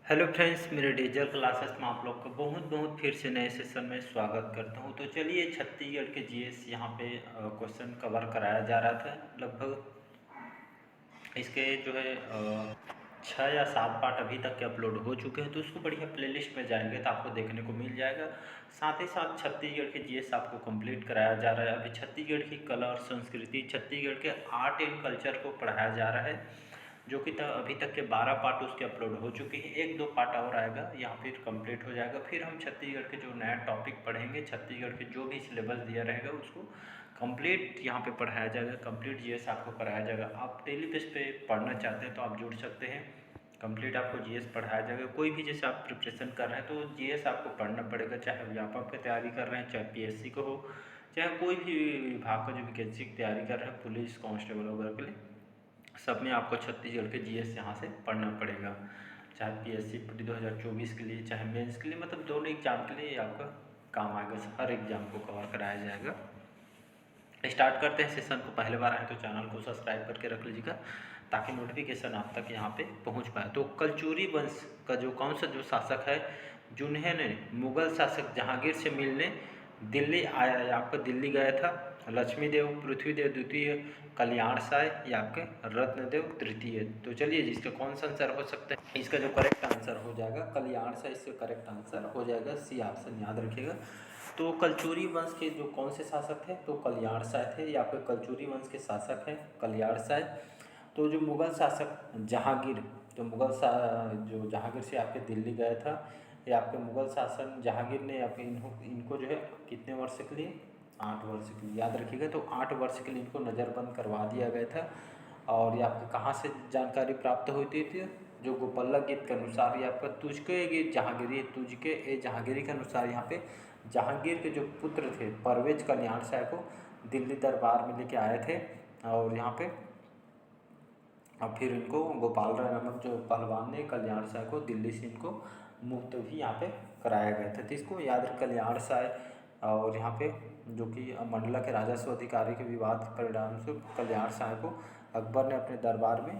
Hello friends, मेरे digital classes में आप लोग का बहुत बहुत फिर से नए सेशन में स्वागत करता हूं। तो चलिए, छत्तीसगढ़ के जीएस यहाँ पे क्वेश्चन कवर कराया जा रहा था। लगभग इसके जो है 6 या 7 पार्ट अभी तक के अपलोड हो चुके हैं, तो उसको बढ़िया प्लेलिस्ट में जाएंगे तो आपको देखने को मिल जाएगा। साथ ही साथ छत्तीसगढ़ के जीएस आपको कंप्लीट कराया जा रहा है। अभी छत्तीसगढ़ की कला और संस्कृति, छत्तीसगढ़ के आर्ट एंड कल्चर को पढ़ाया जा रहा है, जो कि अभी तक के 12 पार्ट उसके अपलोड हो चुके हैं। 1-2 पार्ट और आएगा, यहाँ फिर कंप्लीट हो जाएगा। फिर हम छत्तीसगढ़ के जो नया टॉपिक पढ़ेंगे, छत्तीसगढ़ के जो भी सिलेबस दिया रहेगा उसको कंप्लीट यहाँ पे पढ़ाया जाएगा। कंप्लीट जीएस आपको कराया जाएगा। आप डेली बेस पे पढ़ना चाहते हैं तो आप जुड़ सकते हैं। कंप्लीट आपको जीएस पढ़ाया जाएगा। कोई भी जैसे आप प्रिपरेशन कर रहे हैं तो जीएस आपको पढ़ना पड़ेगा, चाहे व्यापक की तैयारी कर रहे हैं, चाहे पीएससी को हो, चाहे कोई भी विभाग का जो वैकेंसी की तैयारी कर रहे हैं, पुलिस कांस्टेबल वगैरह के लिए, सब में आपको छत्तीसगढ़ के जीएस यहाँ से पढ़ना पड़ेगा। चाहे पीएससी 2024 के लिए, चाहे मेंस के लिए, मतलब दोनों एग्जाम के लिए ये आपका काम आएगा। हर एग्जाम को कवर कराया जाएगा। स्टार्ट करते हैं सेशन को। पहले बार आए तो चैनल को सब्सक्राइब करके रख लीजिएगा, ताकि नोटिफिकेशन आप तक यहाँ पे पहुँच पाए। तो कलचुरी वंश का जो कौन सा जो शासक है, जिन्होंने मुगल शासक जहांगीर से मिलने दिल्ली आया, या आपका दिल्ली गया था, लक्ष्मीदेव, पृथ्वीदेव द्वितीय, कल्याण साय, या आपके रत्नदेव तृतीय। तो चलिए, जिसका कौन सा आंसर हो सकता है, इसका जो करेक्ट आंसर हो जाएगा कल्याण साय, इसका करेक्ट आंसर हो जाएगा सी ऑप्शन, याद रखिएगा। तो कलचुरी वंश के जो कौन से शासक थे, तो कल्याण साय थे, या फिर कलचुरी वंश के शासक हैं कल्याण साय। तो जो मुगल शासक जहांगीर, जो जो जहांगीर से आपके दिल्ली गया था, या आपके मुगल शासन जहांगीर ने आपके इनको जो है कितने वर्ष के लिए, 8 वर्ष के लिए, याद रखिएगा। तो 8 वर्ष के लिए इनको नज़रबंद करवा दिया गया था। और ये आपको कहाँ से जानकारी प्राप्त होती थी, जो गोपल्ला गीत के अनुसार, ये आपका तुझके गीत जहांगीरी, तुझके ए जहांगीरी के अनुसार यहाँ पे जहांगीर के जो पुत्र थे परवेज कल्याण शाह को दिल्ली दरबार में लेके आए थे। और यहाँ पे और फिर इनको गोपाल राय नामक जो पहलवान ने कल्याण शाह को दिल्ली से इनको मुक्त भी यहाँ पे कराया गया था। तो इसको याद रख, कल्याण शाह। और यहाँ पे जो कि मंडला के राजस्व अधिकारी के विवाद के परिणाम से कल्याण शाह को अकबर ने अपने दरबार में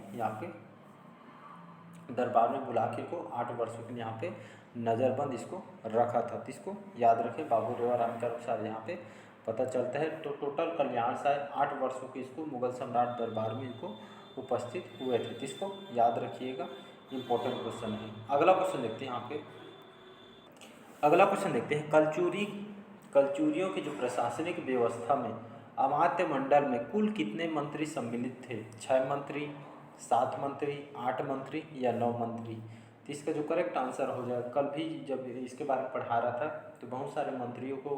बुला के को 8 वर्षों के लिए यहाँ पे नज़रबंद इसको रखा था। तो इसको याद रखें, बाबू रेवा राम के अनुसार यहाँ पे पता चलता है। तो टोटल कल्याण शाह 8 वर्षों के इसको मुगल सम्राट दरबार में इनको उपस्थित हुए थे। तो इसको याद रखिएगा, इंपॉर्टेंट क्वेश्चन है। अगला क्वेश्चन देखते हैं यहाँ पे। अगला क्वेश्चन देखते हैं, कलचुरियों की जो प्रशासनिक व्यवस्था में अमात्य मंडल में कुल कितने मंत्री सम्मिलित थे? 6 मंत्री, 7 मंत्री, 8 मंत्री, या 9 मंत्री? तो इसका जो करेक्ट आंसर हो जाएगा, कल भी जब इसके बारे में पढ़ा रहा था तो बहुत सारे मंत्रियों को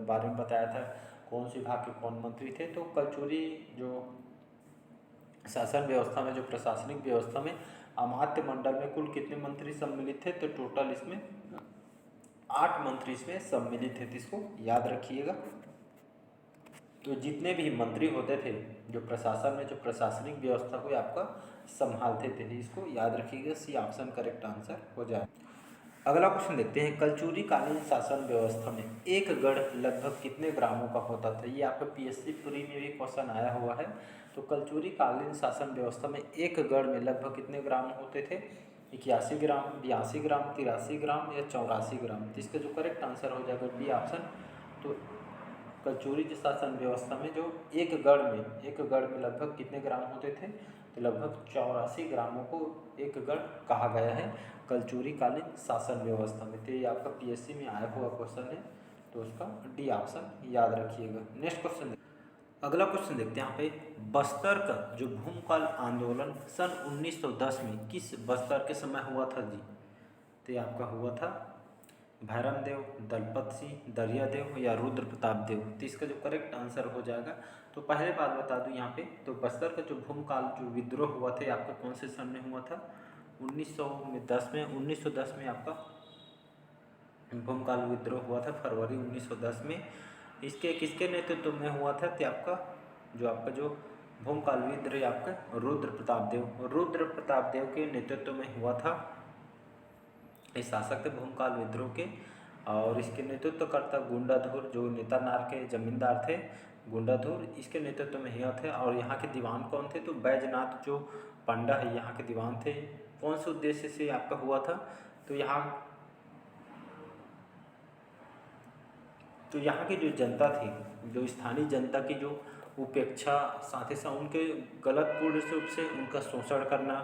बारे में बताया था, कौन से विभाग के कौन मंत्री थे। तो कलचुरी जो शासन व्यवस्था में, जो प्रशासनिक व्यवस्था में अमात्य मंडल में कुल कितने मंत्री सम्मिलित थे? तो टोटल इसमें 8 मंत्री इसमें सम्मिलित थे। तो इसको याद रखिएगा। तो जितने भी मंत्री होते थे जो प्रशासन में, जो प्रशासनिक व्यवस्था को आपका संभालते थे, इसको याद रखिएगा, सी ऑप्शन करेक्ट आंसर हो जाए। अगला क्वेश्चन देखते हैं, कलचुरी कालीन शासन व्यवस्था में एक गढ़ लगभग कितने ग्रामों का होता था? ये आपका पीएससी पूरी में भी क्वेश्चन आया हुआ है। तो कलचुरी कालीन शासन व्यवस्था में एक गढ़ में लगभग कितने ग्राम होते थे? 81 ग्राम, 82 ग्राम, 83 ग्राम, या 84 ग्राम? तो इसका जो करेक्ट आंसर हो जाएगा डी ऑप्शन। तो कलचुरी शासन व्यवस्था में जो एक गढ़ में लगभग कितने ग्राम होते थे? तो लगभग 84 ग्रामों को एक गढ़ कहा गया है कलचुरी कालीन शासन व्यवस्था में। तो ये आपका पीएससी में आया हुआ क्वेश्चन है, तो उसका डी ऑप्शन याद रखिएगा। नेक्स्ट क्वेश्चन, अगला क्वेश्चन देखते हैं यहाँ पे, बस्तर का जो भूमिकाल आंदोलन सन 1910 में किस बस्तर के समय हुआ था जी? तो ये आपका हुआ था भैरम देव, दलपत सिंह, दरियादेव, या रुद्र प्रताप देव? तो इसका जो करेक्ट आंसर हो जाएगा, तो पहले बात बता दूं यहाँ पे, तो बस्तर का जो भूमिकाल जो विद्रोह हुआ था आपका कौन से सन में हुआ था? 1910 में। 1910 में आपका भूमिकाल विद्रोह हुआ था, फरवरी 1910 में। इसके किसके नेतृत्व में हुआ था? तो आपका जो भूमिकाल विद्रोह आपका रुद्र प्रताप देव के नेतृत्व में हुआ था। इस शासक थे भूमिकाल विद्रोह के। और इसके नेतृत्वकर्ता गुंडाधुर, जो नेतानार के जमींदार थे, गुंडाधुर, इसके नेतृत्व में हुआ थे। और यहाँ के दीवान कौन थे? तो बैजनाथ जो पंडा है यहाँ के दीवान थे, कौन से उद्देश्य से आपका हुआ था? तो यहाँ की जो जनता थी, जो स्थानीय जनता की जो उपेक्षा, साथ ही साथ उनके गलत पूर्ण रूप से उनका शोषण करना,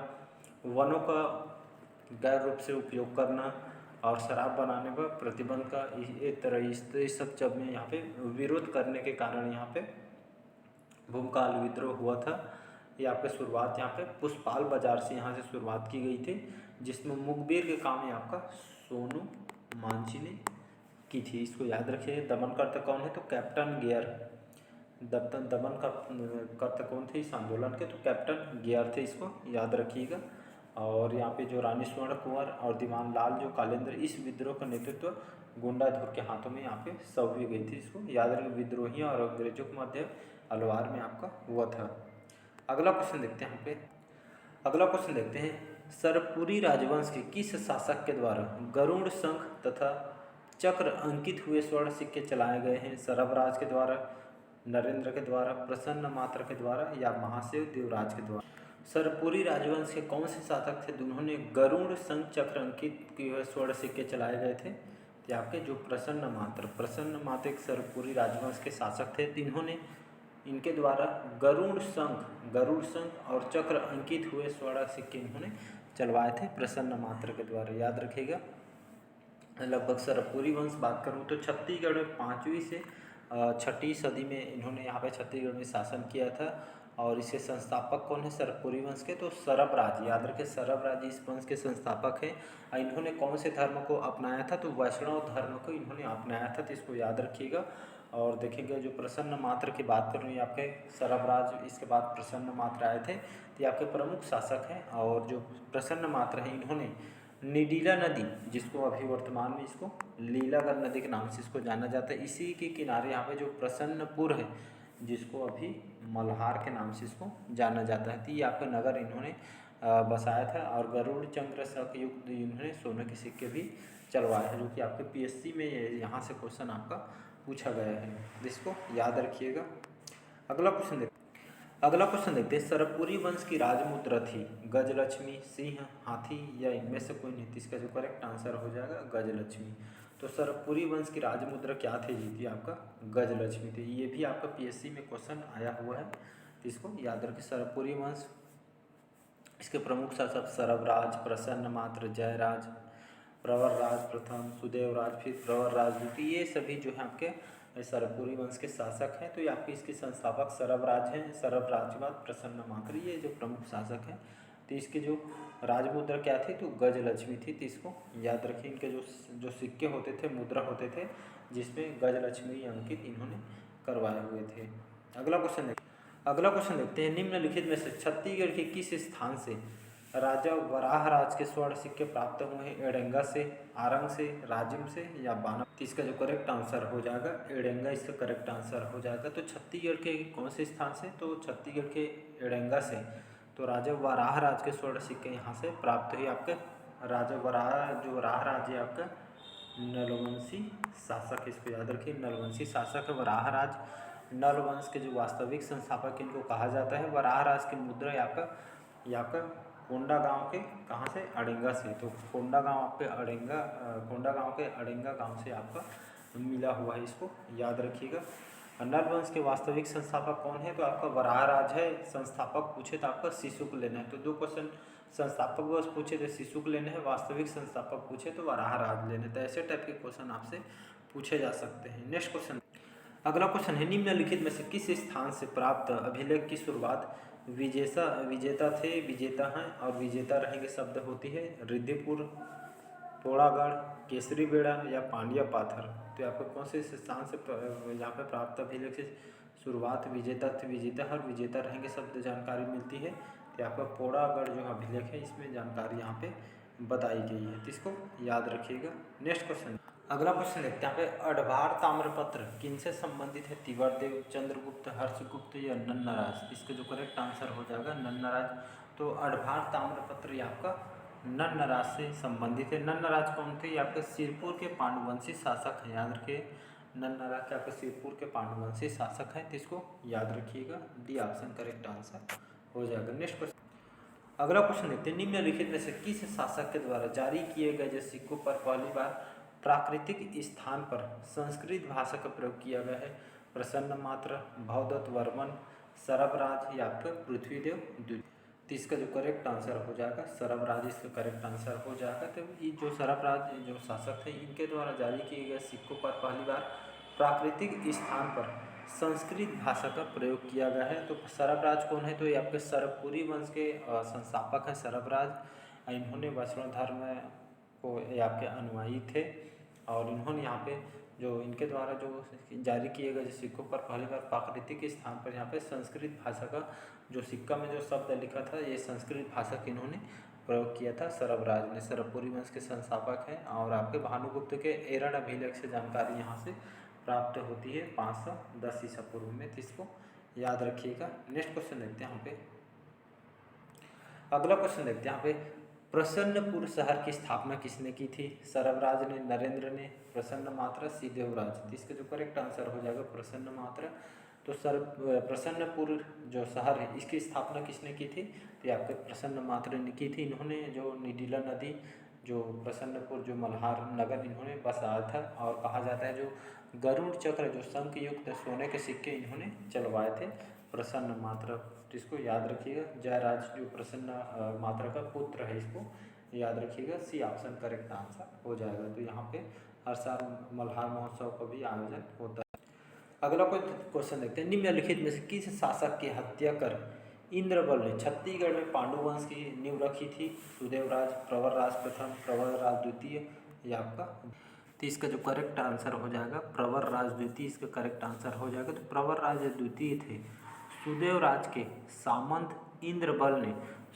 वनों का गैर रूप से उपयोग करना और शराब बनाने पर प्रतिबंध का एक तरह इस सब जब में यहाँ पे विरोध करने के कारण यहाँ पे भूमकाल विद्रोह हुआ था। ये आपका शुरुआत यहाँ पे पुष्पाल बाजार से यहाँ से शुरुआत की गई थी, जिसमें मुखबिर के काम ये आपका सोनू मांझी ने की थी। इसको याद रखिए। दमन करता कौन है? तो कैप्टन गेयर। दमन करता कौन थे इस आंदोलन के? तो कैप्टन गेयर थे, इसको याद रखिएगा। और यहाँ पे जो रानी स्वर्ण कुंवर और दीवान लाल जो कालेंद्र, इस विद्रोह का नेतृत्व गुंडाधुर के हाथों में यहाँ पे सौंपी गई थी। इसको याद रखिए। विद्रोहियों और अंग्रेजों के मध्य अलवार में आपका हुआ था। अगला क्वेश्चन देखते हैं यहाँ पे। अगला क्वेश्चन देखते हैं। सरपुरी राजवंश के किस शासक के द्वारा गरुड़ शंख तथा चक्र अंकित हुए स्वर्ण सिक्के चलाए गए हैं? सरभराज के द्वारा, नरेंद्र के द्वारा, प्रसन्न मात्र के द्वारा या महासेव देवराज के द्वारा? सरपुरी राजवंश के कौन से शासक थे जिन्होंने गरुड़ शंख चक्र अंकित किए हुए स्वर्ण सिक्के चलाए गए थे? तो आपके जो प्रसन्न मात्र एक सरपुरी राजवंश के शासक थे, जिन्होंने इनके द्वारा गरुड़ शंख और चक्र अंकित हुए स्वर्ण सिक्के इन्होंने चलवाए थे प्रसन्न मात्र के द्वारा। याद रखिएगा। लगभग सरपुरी वंश बात करूँ तो छत्तीसगढ़ में 5वीं से 6वीं सदी में इन्होंने यहाँ पे छत्तीसगढ़ में शासन किया था। और इसके संस्थापक कौन है सरपुरी वंश के? तो सरभराज। याद रखें, सरभराज इस वंश के संस्थापक हैं। इन्होंने कौन से धर्म को अपनाया था? तो वैष्णव धर्म को इन्होंने अपनाया था। तो इसको याद रखिएगा। और देखेंगे जो प्रसन्न मात्र की बात करूँ, ये आपके सरभराज, इसके बाद प्रसन्न मात्र आए थे। तो ये आपके प्रमुख शासक हैं। और जो प्रसन्न मात्र हैं, इन्होंने निडीला नदी, जिसको अभी वर्तमान में इसको लीलागढ़ नदी के नाम से इसको जाना जाता है, इसी के किनारे यहाँ पे जो प्रसन्नपुर है, जिसको अभी मल्हार के नाम से इसको जाना जाता है, तो ये आपका नगर इन्होंने बसाया था। और गरुड़ चंद्र शंख युक्त इन्होंने सोने के सिक्के भी चलवाए हैं, जो कि आपके पीएससी में यहाँ से क्वेश्चन आपका पूछा गया है, जिसको याद रखिएगा। अगला क्वेश्चन देखते हैं। सरपुरी वंश की राजमुद्रा थी गजलक्ष्मी, सिंह, हाथी या इनमें से कोई नहीं? इसका जो करेक्ट आंसर हो जाएगा गजलक्ष्मी। तो सरपुरी वंश की राजमुद्रा क्या थी जी? थी आपका गजलक्ष्मी थी। ये भी आपका पीएससी में क्वेश्चन आया हुआ है, तो इसको याद रखिए। सरपुरी वंश, इसके प्रमुख शासक सरभराज, प्रसन्न मात्र, जयराज, प्रवरराज प्रथम, सुदेवराज, फिर प्रवरराज द्वितीय, ये सभी जो है आपके सरपुरी वंश के शासक हैं। तो ये आपके इसके संस्थापक सरभराज हैं। सरभराज के बाद प्रसन्न मात्र, ये जो प्रमुख शासक हैं। तो इसके जो राजमुद्रा क्या थी? तो गजलक्ष्मी थी। तो इसको याद रखिए। इनके जो सिक्के होते थे, मुद्रा होते थे, जिसमें गजलक्ष्मी अंकित इन्होंने करवाए हुए थे। अगला क्वेश्चन देखते हैं। निम्नलिखित में से छत्तीसगढ़ के किस स्थान से राजा वराहराज के स्वर्ण सिक्के प्राप्त हुए हैं? एड़ेंगा से, आरंग से, राजिम से या बाना? तो इसका जो करेक्ट आंसर हो जाएगा एड़ेंगा, इसका करेक्ट आंसर हो जाएगा। तो छत्तीसगढ़ के कौन से स्थान से? तो छत्तीसगढ़ के एड़ेंगा से। तो राजा वराहराज के स्वर्ण सिक्के यहाँ से प्राप्त हुए। आपके राजा वराहराज है आपका नलवंशी शासक, इसको याद रखिए। नलवंशी शासक है वराहराज। नल वंश के जो वास्तविक संस्थापक इनको कहा जाता है। वराहराज की मुद्रा आपका कोंडा गांव के कहाँ से? अड़ेंगा से। तो कोंडा गांव आपके कोंडा गांव के अड़ेंगा गांव से आपका मिला हुआ है, इसको याद रखिएगा। नल वंश के वास्तविक संस्थापक कौन है? तो आपका वराहराज है। संस्थापक पूछे तो आपका शिशुक लेना है। तो 2 क्वेश्चन, संस्थापक बस पूछे तो शिशुक लेने हैं, वास्तविक संस्थापक पूछे तो वराहराज लेने। तो ऐसे टाइप के क्वेश्चन आपसे पूछे जा सकते हैं। Next question. अगला क्वेश्चन है। निम्नलिखित में से किस स्थान से प्राप्त अभिलेख की शुरुआत विजेता थे, विजेता हैं और विजेता रहेंगे शब्द होती है? रिद्धिपुर, तोड़ागढ़, केसरी बेड़ा या पांड्या पाथर? तो आपको कौन से स्थान से यहाँ पे प्राप्त अभिलेख से शुरुआत विजेता थे, विजेता और विजेता रहेंगे शब्द जानकारी मिलती है? तो आपका पोड़ागढ़ जो अभिलेख है, इसमें जानकारी यहाँ पे बताई गई है, तो इसको याद रखिएगा। Next question. अगला क्वेश्चन देखते हैं। यहाँ पे अडभार ताम्रपत्र किनसे संबंधित है? तिवरदेव, चंद्रगुप्त, हर्षगुप्त या नन्नराज? इसका जो करेक्ट आंसर हो जाएगा नन्नराज। तो अडभार ताम्रपत्र ये आपका नन्नराज से संबंधित है। नन्नराज कौन थे? ये आपके सिरपुर के पांडुवंशी शासक हैं, याद रखिए। नन्नराज के आपके सिरपुर के पांडुवंशी शासक हैं, तो इसको याद रखिएगा। डी ऑप्शन करेक्ट आंसर हो जाएगा। Next question. अगला क्वेश्चन देखते हैं, निम्नलिखित में से किस शासक के द्वारा जारी किए गए जो सिक्कों पर पहली बार प्राकृतिक स्थान पर संस्कृत भाषा का प्रयोग किया गया है? प्रसन्न मात्र, भवदत्त वर्मन, सरबराज या फिर पृथ्वीदेव द्वितीय। तो इसका जो करेक्ट आंसर हो जाएगा सरबराज, इसका करेक्ट आंसर हो जाएगा। तो ये जो सरबराज जो शासक थे इनके द्वारा जारी किए गए सिक्कों पर पहली बार प्राकृतिक स्थान पर संस्कृत भाषा का प्रयोग किया गया है। तो सरबराज कौन है? तो ये आपके सरबपुरी वंश के संस्थापक हैं सरबराज। इन्होंने वैष्णव धर्म को ये आपके अनुयायी थे और इन्होंने यहाँ पे जो इनके द्वारा जो जारी किए गए सिक्कों पर पहली बार प्राकृतिक स्थान पर यहाँ पे संस्कृत भाषा का जो सिक्का में जो शब्द लिखा था ये संस्कृत भाषा का इन्होंने प्रयोग किया था सरबराज ने। सरबपुरी वंश के संस्थापक हैं और आपके भानुगुप्त के एरण अभिलेख से जानकारी यहाँ से प्राप्त होती है 510 ईसा पूर्व में। तो इसको याद रखिएगा। नेक्स्ट क्वेश्चन देखते हैं यहाँ पे। अगला क्वेश्चन देखते हैं यहाँ पे, प्रसन्नपुर शहर की स्थापना किसने की थी? सरबराज ने, नरेंद्र ने, प्रसन्न मात्र, सिद्धेवराज। तो इसका जो करेक्ट आंसर हो जाएगा प्रसन्न मात्र। तो प्रसन्नपुर जो शहर है इसकी स्थापना किसने की थी? तो ये आपके प्रसन्न मात्र ने की थी। इन्होंने जो निडिला नदी जो प्रसन्नपुर जो मल्हार नगर इन्होंने बसाया था और कहा जाता है जो गरुड़ चक्र जो शंख युक्त सोने के सिक्के इन्होंने चलवाए थे प्रसन्न मात्र। तो इसको याद रखिएगा। जयराज जो प्रसन्न मात्र का पुत्र है इसको याद रखिएगा। सी ऑप्शन करेक्ट आंसर हो जाएगा। तो यहाँ पे हर साल मल्हार महोत्सव का भी आयोजन होता है। अगला कोई क्वेश्चन देखते हैं, निम्नलिखित में से किस शासक की हत्या कर इंद्रबल ने छत्तीसगढ़ में पांडु वंश की नींव रखी थी? सुदेवराज, प्रवरराज प्रथम, प्रवरराज द्वितीय या आपका। तो इसका जो करेक्ट आंसर हो जाएगा प्रवरराज द्वितीय, इसका करेक्ट आंसर हो जाएगा। तो प्रवरराज द्वितीय थे सुदेवराज के सामंत इंद्रबल ने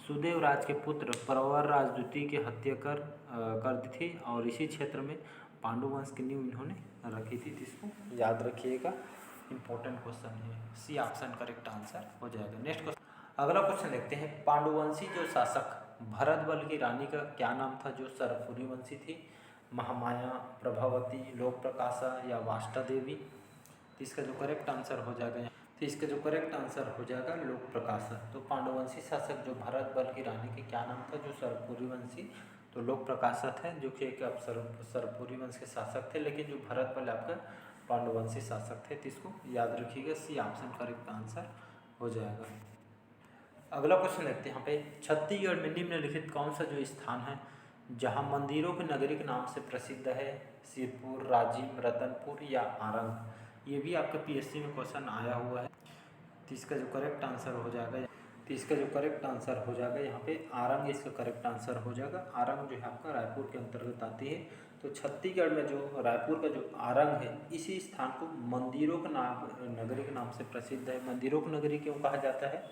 सुदेवराज के पुत्र प्रवरराज द्वितीय की हत्या कर दी थी और इसी क्षेत्र में पांडु वंश की नींव इन्होंने रखी थी। इसको याद रखिएगा, इंपॉर्टेंट क्वेश्चन है। सी ऑप्शन करेक्ट आंसर हो जाएगा। नेक्स्ट क्वेश्चन, अगला क्वेश्चन देखते हैं, पांडुवंशी जो शासक भरतबल की रानी का क्या नाम था जो सरपुरी वंशी थी? महामाया, प्रभावती, लोक प्रकाशा या वाष्टा देवी। तो इसका जो करेक्ट आंसर हो जाएगा, तो इसका जो करेक्ट आंसर हो जाएगा लोक प्रकाशा। तो पांडुवंशी शासक जो भरतबल की रानी के क्या नाम था जो सरपुरी वंशी? तो लोक प्रकाशा थे जो कि एक सरपुरी वंश के शासक थे, लेकिन जो भरतबल आपका पांडुवंशी शासक थे। तो इसको याद रखिएगा। सी ऑप्शन करेक्ट आंसर हो जाएगा। अगला क्वेश्चन देखते हैं यहाँ पे, छत्तीसगढ़ में निम्नलिखित कौन सा जो स्थान है जहाँ मंदिरों की नगरी के नाम से प्रसिद्ध है? सिरपुर, राजिम, रतनपुर या आरंग। ये भी आपके पीएससी में क्वेश्चन आया हुआ है। तो इसका जो करेक्ट आंसर हो जाएगा, तो इसका जो करेक्ट आंसर हो जाएगा यहाँ पे आरंग, इसका करेक्ट आंसर हो जाएगा। आरंग जो है आपका रायपुर के अंतर्गत आती है। तो छत्तीसगढ़ में जो रायपुर का जो आरंग है इसी स्थान को मंदिरों का नाम नगरी के नाम से प्रसिद्ध है। मंदिरों की नगरी क्यों कहा जाता है?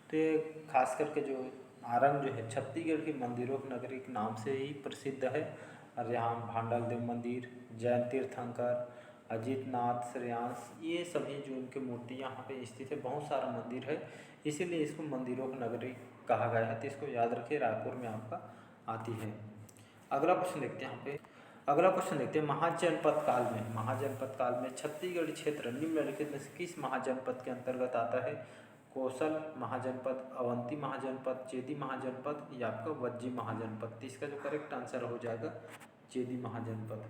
तो ये खास करके जो आरंग जो है छत्तीसगढ़ की मंदिरों की नगरी के नाम से ही प्रसिद्ध है। और यहाँ भांडाल देव मंदिर, जैन तीर्थंकर, अजितनाथ, श्रेयांश, ये सभी जो उनकी मूर्ति यहाँ पे स्थित है, बहुत सारा मंदिर है, इसीलिए इसको मंदिरों की नगरी कहा गया है। तो इसको याद रखिए, रायपुर में आपका आती है। अगला क्वेश्चन देखते हैं यहाँ पे। अगला क्वेश्चन देखते हैं, महाजनपद काल में छत्तीसगढ़ क्षेत्र निम्नलिखित में से किस महाजनपद के अंतर्गत आता है? कौशल महाजनपद, अवंती महाजनपद, चेदी महाजनपद या आपका वज्जी महाजनपद। तो इसका जो करेक्ट आंसर हो जाएगा चेदी महाजनपद।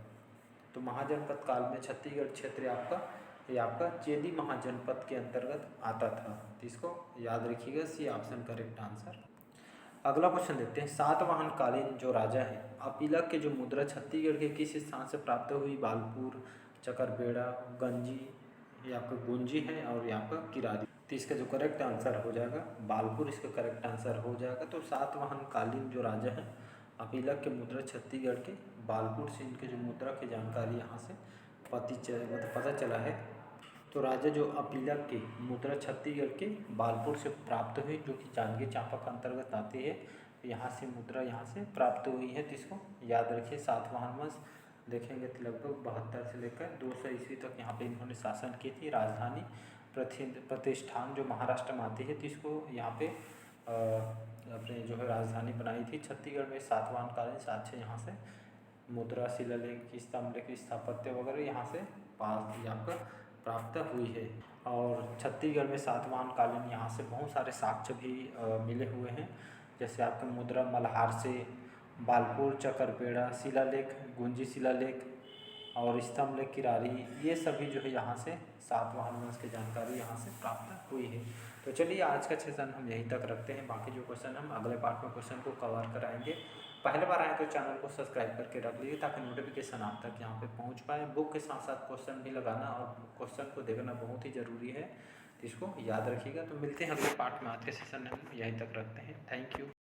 तो महाजनपद काल में छत्तीसगढ़ क्षेत्र आपका चेदी महाजनपद के अंतर्गत आता था। तो इसको याद रखिएगा। C option correct answer. अगला क्वेश्चन देखते हैं, सातवाहन कालीन जो राजा है अपिलक के जो मुद्रा छत्तीसगढ़ के किस स्थान से प्राप्त हुई? बालपुर, चकरबेड़ा, गंजी या आपका गुंजी है और यहाँ पर किरारी। तो इसका जो करेक्ट आंसर हो जाएगा बालपुर, इसका करेक्ट आंसर हो जाएगा। तो सातवाहन कालीन जो राजा है अपिलक के मुद्रा छत्तीसगढ़ के बालपुर से इनके जो मुद्रा की जानकारी यहाँ से पता चला है। तो राजा जो अपिलक की मुद्रा छत्तीसगढ़ के बालपुर से प्राप्त हुई, जो कि जांजगीर चांपा के अंतर्गत आती है। यहाँ से मुद्रा यहाँ से प्राप्त हुई है। तो इसको याद रखिए। सातवाहन वंश देखेंगे तो लगभग 72 से लेकर 200 ईस्वी तक यहाँ पे इन्होंने शासन की थी। राजधानी प्रतिष्ठान जो महाराष्ट्र में आती है, तो इसको यहाँ पे अपने जो है राजधानी बनाई थी छत्तीसगढ़ में। सातवाहन कालीन साक्ष्य यहाँ से मुद्रा, शिलालेख, स्तंभलेख, स्थापत्य वगैरह यहाँ से आपका प्राप्त हुई है। और छत्तीसगढ़ में सातवाहन कालीन यहाँ से बहुत सारे साक्ष्य भी मिले हुए हैं। जैसे आपके मुद्रा मल्हार से, बालपुर चकरपेड़ा शिलालेख, गुंजी शिलालेख और स्तंभ लेख किरारी, ये सभी जो है यहाँ से सातवाहन वंश की जानकारी यहाँ से प्राप्त हुई है। तो चलिए आज का सेशन हम यहीं तक रखते हैं, बाकी जो क्वेश्चन हम अगले पार्ट में क्वेश्चन को कवर कराएंगे। पहले बार आए तो चैनल को सब्सक्राइब करके रख लीजिए ताकि नोटिफिकेशन आप तक यहाँ पे पहुँच पाए। बुक के साथ साथ क्वेश्चन भी लगाना और क्वेश्चन को देखना बहुत ही ज़रूरी है, इसको याद रखिएगा। तो मिलते हैं अगले पार्ट में, आज के सेशन में हम यहीं तक रखते हैं। Thank you.